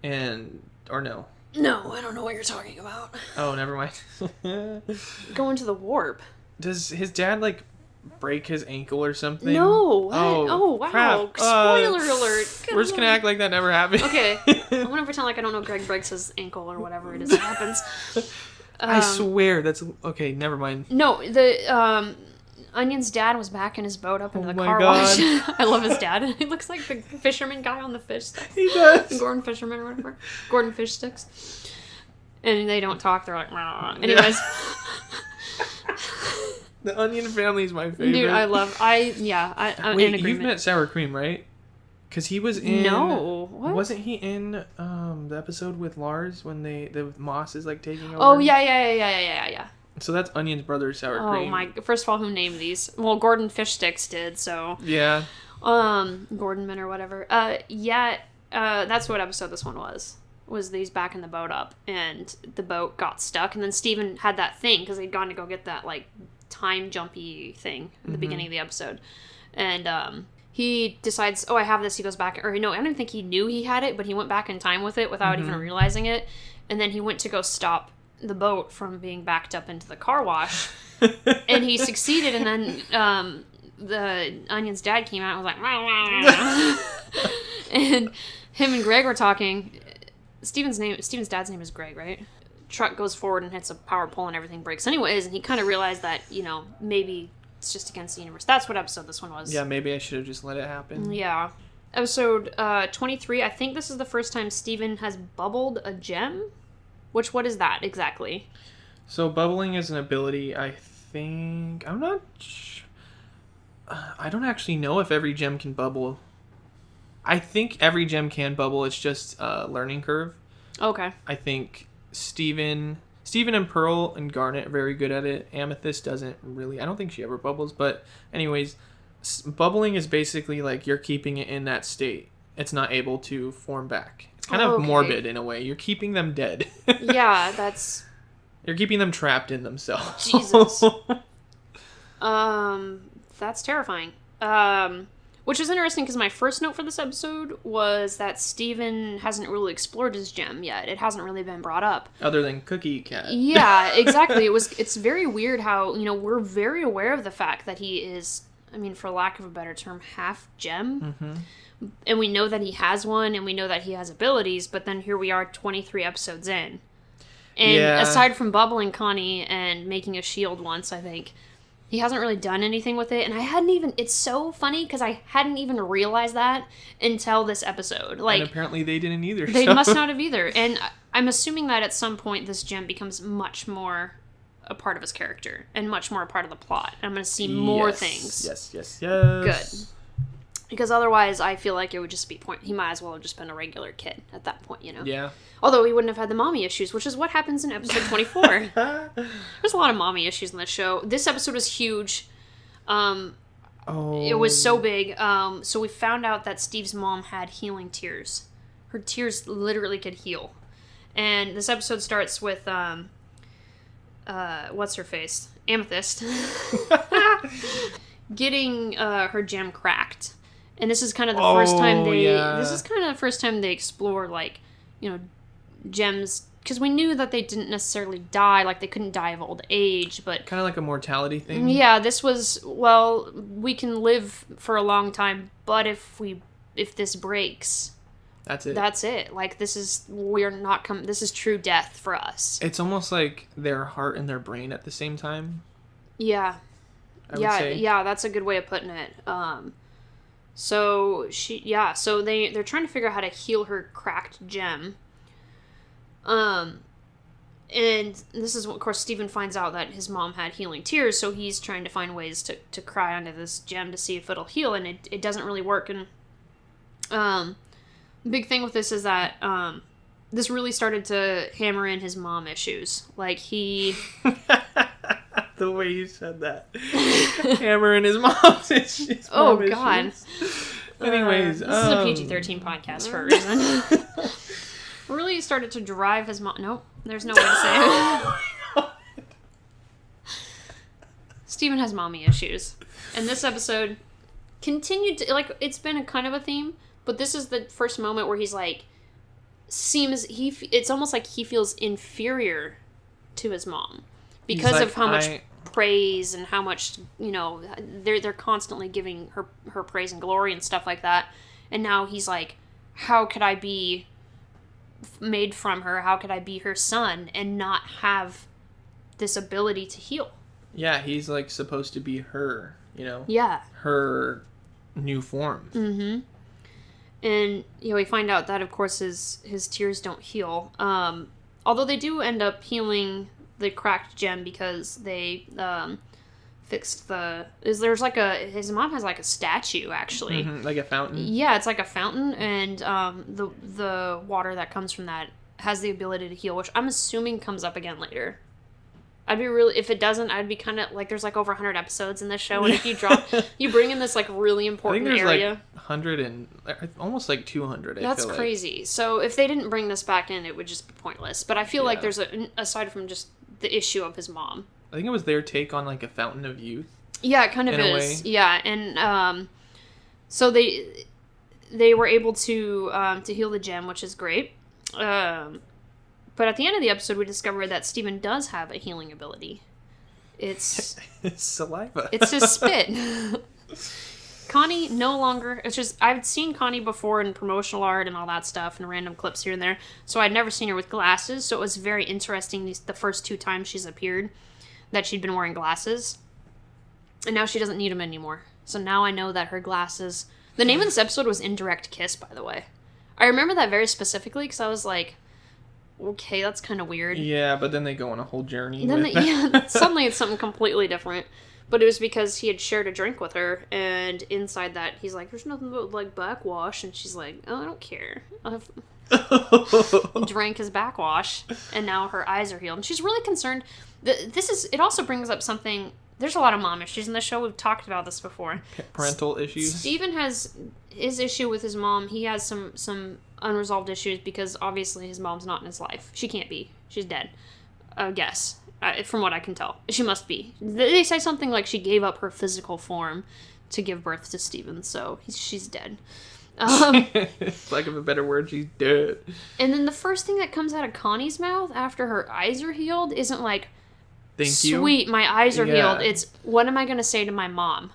S1: or no?
S2: No, I don't know what you're talking about.
S1: Oh, never mind.
S2: Go into the warp.
S1: Does his dad, like, break his ankle or something?
S2: No. What?
S1: Oh,
S2: wow.
S1: crap.
S2: Spoiler alert. Good
S1: We're just going to act like that never happened.
S2: Okay. I'm going to pretend like I don't know Greg breaks his ankle or whatever it is that happens.
S1: I swear that's... Okay, never mind.
S2: No, the... Onion's dad was backing his boat up into the car
S1: God.
S2: wash. I love his dad. He looks like the fisherman guy on the fish sticks.
S1: He does.
S2: Gordon Fisherman or whatever. Gordon Fish Sticks. And they don't talk. They're like, Rah. Anyways.
S1: The Onion family is my favorite.
S2: Dude, I'm
S1: Wait,
S2: in agreement.
S1: you've met Sour Cream, right? Because he was in...
S2: No. What?
S1: Wasn't he in the episode with Lars when the Moss is, like, taking over?
S2: Oh, yeah.
S1: So that's Onion's brother, Sour
S2: Oh
S1: Cream.
S2: my! First of all, who named these? Well, Gordon Fish Sticks did. So
S1: Yeah.
S2: Gordonman or whatever. That's what episode this one was. Was these backing the boat up, and the boat got stuck, and then Steven had that thing because they'd gone to go get that like time jumpy thing at the beginning of the episode, and he decides, oh, I have this. He goes back, or no, I don't even think he knew he had it, but he went back in time with it without even realizing it, and then he went to go stop the boat from being backed up into the car wash, and he succeeded, and then the Onion's dad came out and was like, wah, wah, wah. And him and Greg were talking. Steven's dad's name is Greg, right? Truck goes forward and hits a power pole and everything breaks anyways, and he kind of realized that, maybe it's just against the universe. That's what episode this one was.
S1: Yeah, maybe I should have just let it happen.
S2: Yeah. Episode 23, I think this is the first time Steven has bubbled a gem. What is that exactly?
S1: So bubbling is an ability, I think... I'm not... I don't actually know if every gem can bubble. I think every gem can bubble. It's just a learning curve.
S2: Okay.
S1: I think Steven and Pearl and Garnet are very good at it. Amethyst doesn't really. I don't think she ever bubbles. But anyways, bubbling is basically like you're keeping it in that state. It's not able to form back. It's kind of morbid in a way. You're keeping them dead.
S2: Yeah, that's...
S1: You're keeping them trapped in themselves.
S2: Jesus. That's terrifying. Which is interesting because my first note for this episode was that Steven hasn't really explored his gem yet. It hasn't really been brought up.
S1: Other than Cookie Cat.
S2: Yeah, exactly. It's very weird how, we're very aware of the fact that he is, for lack of a better term, half gem. Mm-hmm. And we know that he has one, and we know that he has abilities, but then here we are 23 episodes in. And aside from bubbling Connie and making a shield once, I think, he hasn't really done anything with it. And it's so funny because I hadn't even realized that until this episode. Like,
S1: and apparently they didn't either.
S2: They must not have either. And I'm assuming that at some point this gem becomes much more a part of his character and much more a part of the plot. I'm going to see more things.
S1: Yes.
S2: Good. Because otherwise, I feel like it would just be he might as well have just been a regular kid at that point,
S1: Yeah.
S2: Although he wouldn't have had the mommy issues, which is what happens in episode 24. There's a lot of mommy issues in this show. This episode was huge. It was so big. So we found out that Steve's mom had healing tears. Her tears literally could heal. And this episode starts with, what's her face? Amethyst. Getting her gem cracked. And this is kind of the first time they explore, like, gems because we knew that they didn't necessarily die, like they couldn't die of old age, but
S1: kind of like a mortality thing.
S2: yeah, this was, well, we can live for a long time, but if this breaks,
S1: that's it.
S2: That's it. Like, this is true death for us.
S1: It's almost like their heart and their brain at the same time.
S2: Yeah.
S1: I would say.
S2: Yeah, that's a good way of putting it. So they're trying to figure out how to heal her cracked gem. And this is, of course, Stephen finds out that his mom had healing tears, so he's trying to find ways to cry onto this gem to see if it'll heal, and it doesn't really work. And the big thing with this is that this really started to hammer in his mom issues. Like, he...
S1: The way you said that. Hammer in his mom's issues.
S2: Oh, God.
S1: Anyways.
S2: This is a PG-13 podcast for a reason. Really started to drive his mom... Nope, there's no way to say it. Stephen has mommy issues. And this episode continued to... Like, it's been a kind of a theme, but this is the first moment where he's like... It's almost like he feels inferior to his mom. Because like, of how much praise and how much, they're constantly giving her praise and glory and stuff like that. And now he's like, how could I be made from her? How could I be her son and not have this ability to heal?
S1: Yeah, he's like supposed to be her,
S2: Yeah.
S1: Her new form.
S2: Mm-hmm. And, we find out that, of course, his tears don't heal. Although they do end up healing the cracked gem because they fixed his mom has like a statue, actually.
S1: Mm-hmm, like a fountain.
S2: Yeah, it's like a fountain, and the water that comes from that has the ability to heal, which I'm assuming comes up again later. If it doesn't, I'd be kind of like, there's like over 100 episodes in this show, and if you bring in this like really important area.
S1: I think there's like 100 and almost like 200.
S2: That's crazy. So if they didn't bring this back in, it would just be pointless. But I feel like there's aside from just the issue of his mom.
S1: I think it was their take on like a fountain of youth.
S2: Yeah, it kind of is. Yeah, and so they were able to heal the gem, which is great. But at the end of the episode, we discovered that Stephen does have a healing ability. It's
S1: saliva.
S2: It's his spit. Connie no longer... It's just... I've seen Connie before in promotional art and all that stuff and random clips here and there, so I'd never seen her with glasses, so it was very interesting the first 2 times she's appeared that she'd been wearing glasses. And now she doesn't need them anymore. So now I know that her glasses... The name of this episode was Indirect Kiss, by the way. I remember that very specifically because I was like... Okay, that's kind of weird.
S1: Yeah, but then they go on a whole journey.
S2: Suddenly it's something completely different. But it was because he had shared a drink with her, and inside that, he's like, there's nothing but, like, backwash. And she's like, oh, I don't care. Drank his backwash, and now her eyes are healed. And she's really concerned. It also brings up something... There's a lot of mom issues in the show. We've talked about this before.
S1: Parental issues.
S2: Stephen has his issue with his mom. He has some unresolved issues because obviously his mom's not in his life. She can't be. She's dead. I guess. From what I can tell. She must be. They say something like she gave up her physical form to give birth to Stephen, so she's dead.
S1: Lack of a better word, she's dead.
S2: And then the first thing that comes out of Connie's mouth after her eyes are healed isn't like,
S1: thank you.
S2: Sweet, my eyes are healed. It's, what am I going to say to my mom?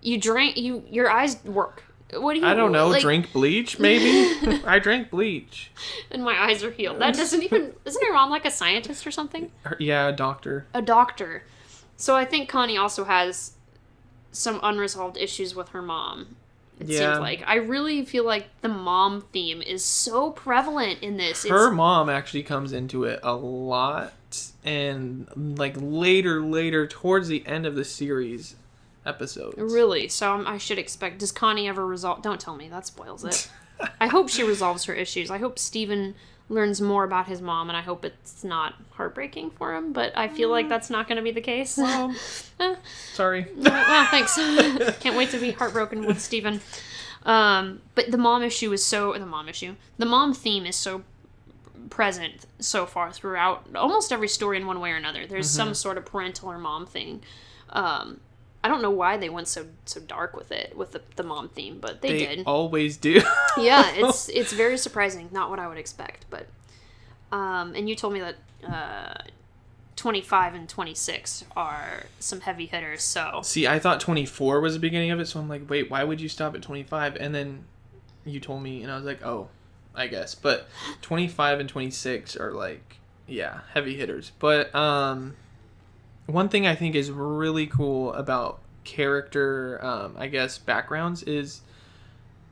S2: Your eyes work. What do you...
S1: I don't know, like, drink bleach, maybe? I drank bleach.
S2: And my eyes are healed. That doesn't even... Isn't your mom like a scientist or something?
S1: Yeah, a doctor.
S2: A doctor. So I think Connie also has some unresolved issues with her mom. It seems like. I really feel like the mom theme is so prevalent in this.
S1: Her mom actually comes into it a lot. And like later towards the end of the series episodes.
S2: Really? So I should expect... Does Connie ever resolve... Don't tell me. That spoils it. I hope she resolves her issues. I hope Stephen learns more about his mom, and I hope it's not heartbreaking for him, but I feel like that's not going to be the case.
S1: Well, sorry.
S2: Well, thanks. Can't wait to be heartbroken with Stephen. But the mom issue is so... The mom theme is so present so far throughout almost every story in one way or another. There's some sort of parental or mom thing. I don't know why they went so dark with it, with the mom theme, but they did.
S1: Always do.
S2: Yeah, it's very surprising. Not what I would expect, but And you told me that 25 and 26 are some heavy hitters, so...
S1: See, I thought 24 was the beginning of it, so I'm like, wait, why would you stop at 25? And then you told me, and I was like, oh, I guess. But 25 and 26 are like, yeah, heavy hitters. But one thing I think is really cool about character, I guess, backgrounds is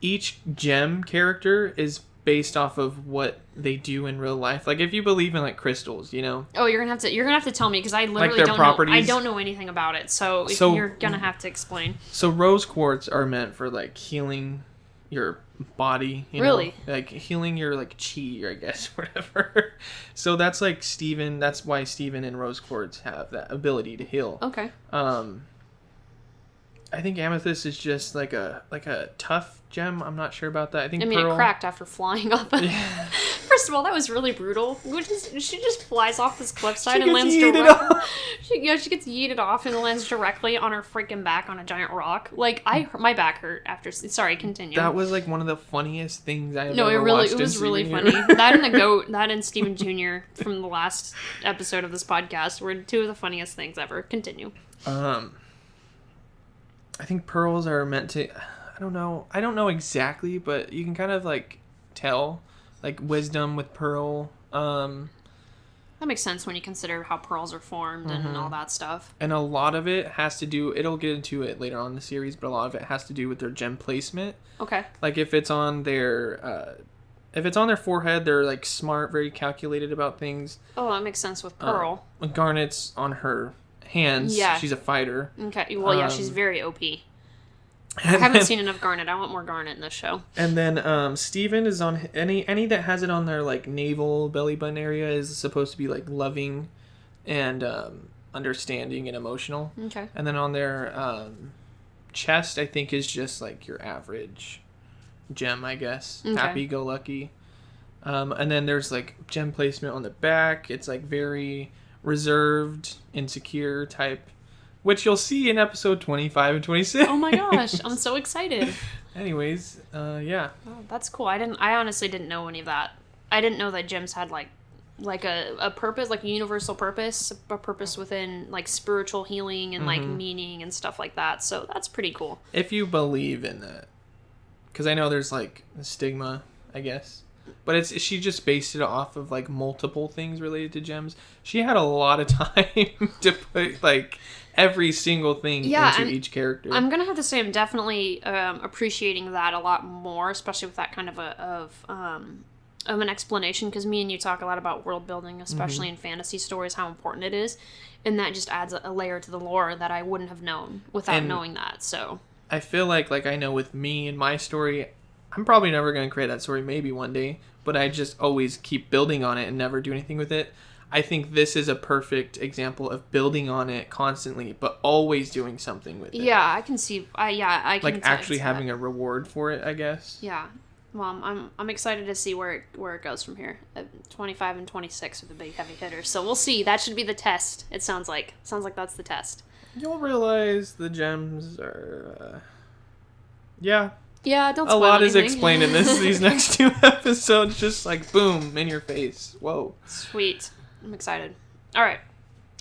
S1: each gem character is based off of what they do in real life. Like, if you believe in, like, crystals, you know?
S2: Oh, you're gonna have to tell me, because I literally
S1: like their
S2: don't
S1: properties.
S2: know. I don't know anything about it, so you're gonna have to explain.
S1: So rose quartz are meant for, like, healing your body, you
S2: really
S1: know? Like, healing your, like, chi, I guess, whatever. So that's, like, that's why Steven and rose quartz have that ability to heal.
S2: Okay.
S1: I think amethyst is just like a tough gem. I'm not sure about that. I mean,
S2: pearl... it cracked after flying up.
S1: Yeah.
S2: First of all, that was really brutal. She just flies off this cliffside and lands
S1: directly.
S2: She gets yeeted off and lands directly on her freaking back on a giant rock. Like, my back hurt after. Sorry, continue.
S1: That was like one of the funniest things I've
S2: ever
S1: watched.
S2: It was really funny. That and the goat, that and Steven Jr. from the last episode of this podcast were two of the funniest things ever. Continue.
S1: I think pearls are meant to... I don't know exactly, but you can kind of, like, tell. Like, wisdom with pearl.
S2: That makes sense when you consider how pearls are formed and all that stuff.
S1: And a lot of it has to do... It'll get into it later on in the series, but a lot of it has to do with their gem placement.
S2: Okay.
S1: Like, if it's on their... if it's on their forehead, they're, like, smart, very calculated about things.
S2: Oh, that makes sense with pearl.
S1: Garnet's on her hands. Yeah. She's a fighter.
S2: Okay. Well, yeah, she's very OP. I haven't seen enough Garnet. I want more Garnet in this show. And
S1: then Steven is on... Any that has it on their, like, navel belly button area is supposed to be, like, loving and understanding and emotional.
S2: Okay.
S1: And then on their chest, I think, is just, like, your average gem, I guess. Okay. Happy-go-lucky. And then there's, like, gem placement on the back. It's, like, very reserved, insecure type, which you'll see in episode 25 and 26.
S2: Oh my gosh, I'm so excited.
S1: Anyways, yeah.
S2: Oh, that's cool. I honestly didn't know any of that. I didn't know that gems had like a purpose, like a universal purpose, a purpose within like spiritual healing and like meaning and stuff like that. So that's pretty cool.
S1: If you believe in that. Because I know there's like a stigma, I guess. But she just based it off of like multiple things related to gems. She had a lot of time to put like every single thing into each character.
S2: I'm gonna have to say I'm definitely appreciating that a lot more, especially with that kind of an explanation. Because me and you talk a lot about world building, especially in fantasy stories, how important it is, and that just adds a layer to the lore that I wouldn't have known without knowing that. So
S1: I feel like I know with me and my story, I'm probably never going to create that story, maybe one day, but I just always keep building on it and never do anything with it. I think this is a perfect example of building on it constantly, but always doing something with it.
S2: Yeah, I can see. I can
S1: like actually having a reward for it, I guess.
S2: Yeah. Well, I'm excited to see where it goes from here. 25 and 26 are the big heavy hitters, so we'll see. That should be the test. It sounds like that's the test.
S1: You'll realize the gems are, yeah.
S2: Yeah, don't spoil
S1: a lot
S2: anything.
S1: is explained in these next two episodes, just like boom in your face. Whoa.
S2: Sweet. I'm excited. All right.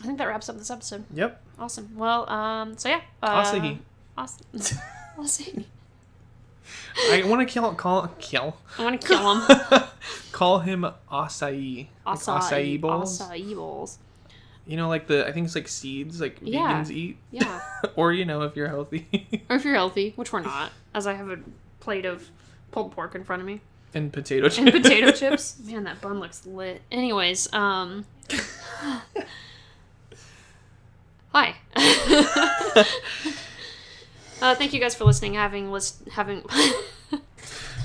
S2: I think that wraps up this episode.
S1: Yep.
S2: Awesome. Well, so yeah.
S1: Asahi.
S2: Asahi.
S1: I want to
S2: I want to kill him.
S1: Call him acai. Acai bowls.
S2: Acai bowls.
S1: You know, like I think it's like seeds, like vegans eat.
S2: Yeah.
S1: Or, you know, if you're healthy.
S2: Or if you're healthy, which we're not, as I have a plate of pulled pork in front of me.
S1: And potato chips.
S2: And potato chips. Man, that bun looks lit. Anyways, hi. Thank you guys for listening, having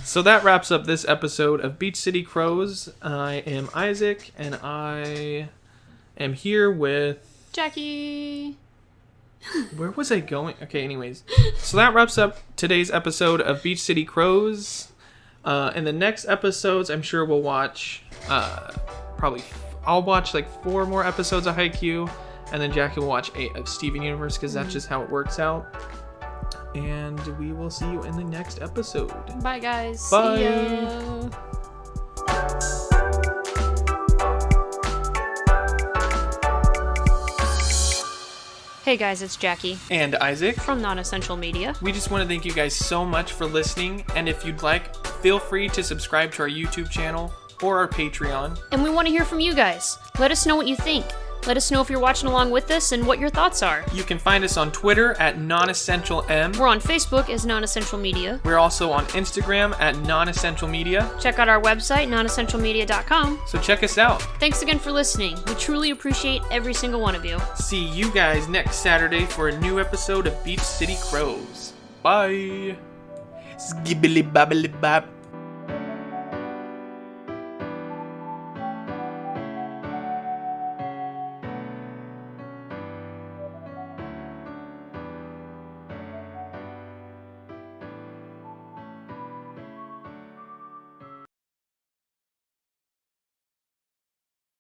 S1: So that wraps up this episode of Beach City Crows. I am Isaac, and I am here with
S2: Jackie.
S1: Where was I going? Okay, anyways. So that wraps up today's episode of Beach City Crows. In the next episodes, I'm sure we'll watch, I'll watch like 4 more episodes of Haikyuu, and then Jackie will watch 8 of Steven Universe, because that's just how it works out. And we will see you in the next episode.
S2: Bye, guys.
S1: Bye.
S2: See ya. Hey guys, it's Jackie
S1: And Isaac.
S2: from Nonessential Media.
S1: We just want to thank you guys so much for listening, and if you'd like, feel free to subscribe to our YouTube channel or our Patreon.
S2: And we want to hear from you guys. Let us know what you think. Let us know if you're watching along with us and what your thoughts are.
S1: You can find us on Twitter at NonessentialM.
S2: We're on Facebook as Nonessential Media.
S1: We're also on Instagram at Nonessential Media.
S2: Check out our website, nonessentialmedia.com.
S1: So check us out.
S2: Thanks again for listening. We truly appreciate every single one of you.
S1: See you guys next Saturday for a new episode of Beach City Crows. Bye. Skibbly babbly bop.